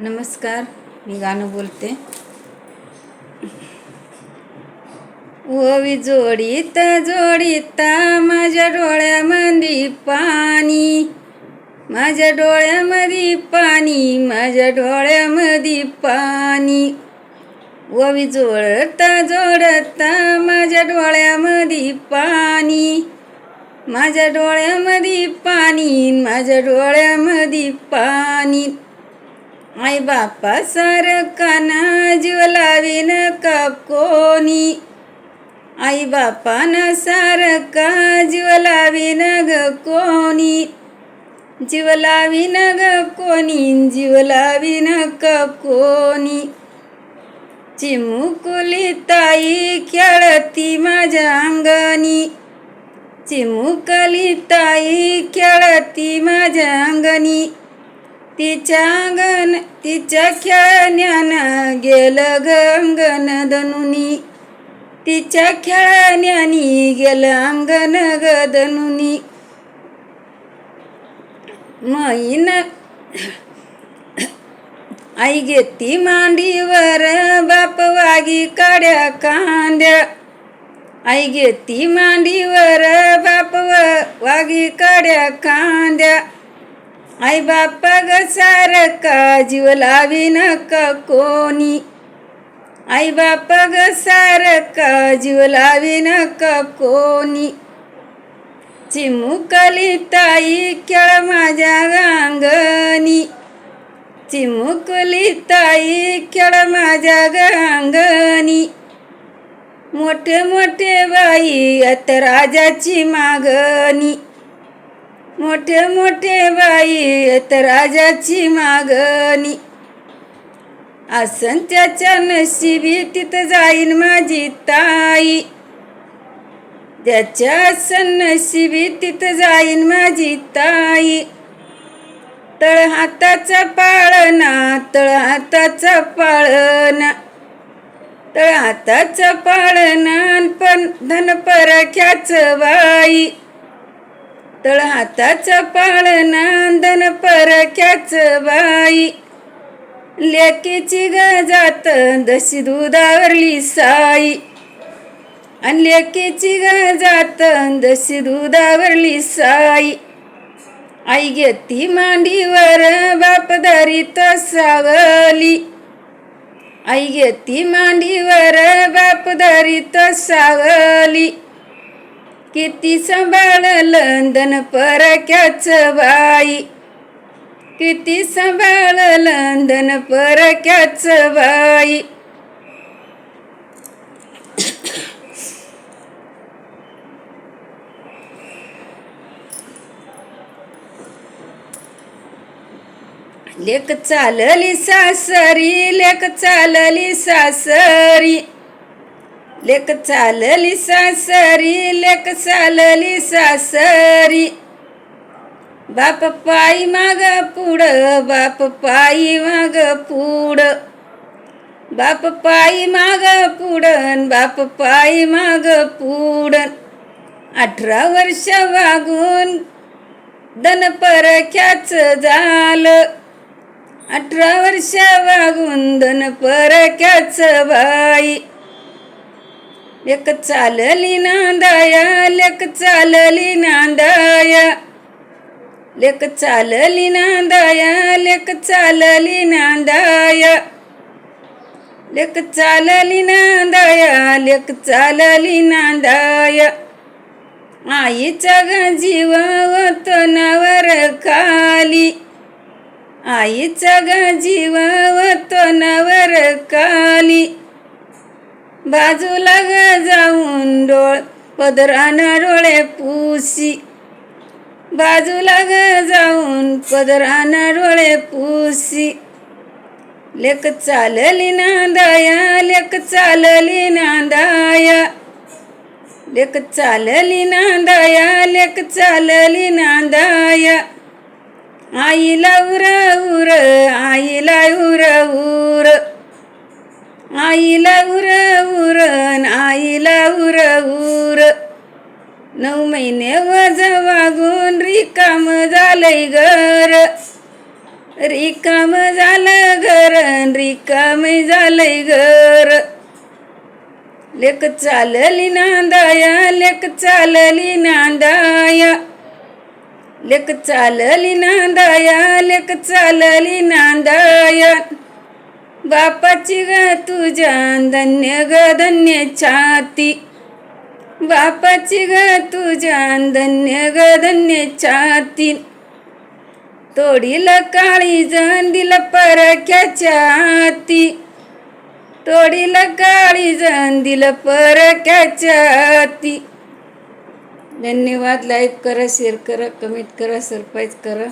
नमस्कार, मी गाणं बोलते. ओवी जोडीता जोडीता माझ्या डोळ्यामध्ये पाणी, माझ्या डोळ्यामध्ये पाणी, माझ्या डोळ्यामध्ये पाणी. ओवी जोडता जोडता माझ्या डोळ्यामध्ये पाणी, माझ्या डोळ्यामध्ये पाणी, माझ्या डोळ्यामध्ये पाणी. आई बापा सारखाना जीव लावीन का कोणी, आई बापाना सारखा जीव लावीन ग कोणी, जीव लावीन ग कोणी, जीव लावीन का कोणी. चिमुकली ताई खेळती माझ्या अंगणी, चिमुकली ताई खेळती माझ्या अंगणी. तिच्या खेळण्यानं गेलं ग अंगण दनुनी, तिच्या खेळण्यानी गेलं अंगण ग दनुनी. मैन आई घेती मांडीवर बाप वागी काड्या कांद्या, आई घेती मांडीवर बाप वागी काड्या कांद्या. आई बापा ग सारखा जीव लावीन का कोणी, आई बापा ग सारखा जीव लावीन का कोणी. चिमुकली ताई खेळ माझ्या अंगणी, चिमुकली ताई खेळ माझ्या अंगणी. मोठे मोठे बाई आता राजाची मागणी, मोठे मोठे बाई आता राजाची मागणी. आसन त्याच्या नशिबी तिथं जाईन माझी ताई, त्याच्या आसन नशिबी तिथं जाईन माझी ताई. तळ हाताचा पाळणा, तळ हाताचा पाळणा, तळ हाताचा पाळणा पण धन परख्याच बाई, तळ हाताचा पाळणा धन परख्याच बाई. लेकीची ग जात दशी दुधावरली साई, आणि लेकीची ग जात दशी दुधावरली साई. आई घेती मांडीवर बाप धरीत सावली, आई घेती मांडीवर बाप धरीत सावली. किती सांभाळलं धन परक्याच बाई, किती सांभाळलं धन परक्याच बाई. लेक चालली सासरी, लेक चालली सासरी, लेक चालली सासरी, लेक चालली सासरी. बाप पायी माग पुढं, बाप पायी माग पुढं, बाप पायी माग पुढं, बाप पायी माग पुढं. 18 वर्ष वागून धन परख्याच झालं, 18 वर्ष वागून धन परख्याच बाई. लेक चालली नांदाया, लेक चालली नांदाया, लेक चालली नांदाया, लेक चालली नांदाया, लेक चालली नांदाया, लेक चालली नांदाया. आईचा ग जीव होतो नावर खाली, आईचा ग जीव होतो नावर खाली. बाजूला ग जाऊन पदरानं डोळे पुसी, बाजूला ग जाऊन पदरानं डोळे पुसी. लेक चालली नांदाया, लेक चालली नांदाया, लेक चालली नांदाया, लेक चालली नांदाया. आईला उर उर, आईला उर उर, आईला उर उर, आईला उर उर. 9 महिने वज वागून रिकाम झालंय घर, रिकाम झालं घर रिकाम झालंय घर. लेक चालली नांदाया लेक चालली नांदाया लेक चालली नांदाया लेक चालली नांदाया. बापाची ग तुझ्या धन्य ग धन्य छाती. बापाची ग तुझ्या धन्य ग धन्य छाती. तोडील काळी दिल परक्याच्या हाती. तोडील काळी दिल परक्याच्या हाती. धन्यवाद. लाईक करा, शेअर करा, कमेंट करा, सबस्क्राईब करा.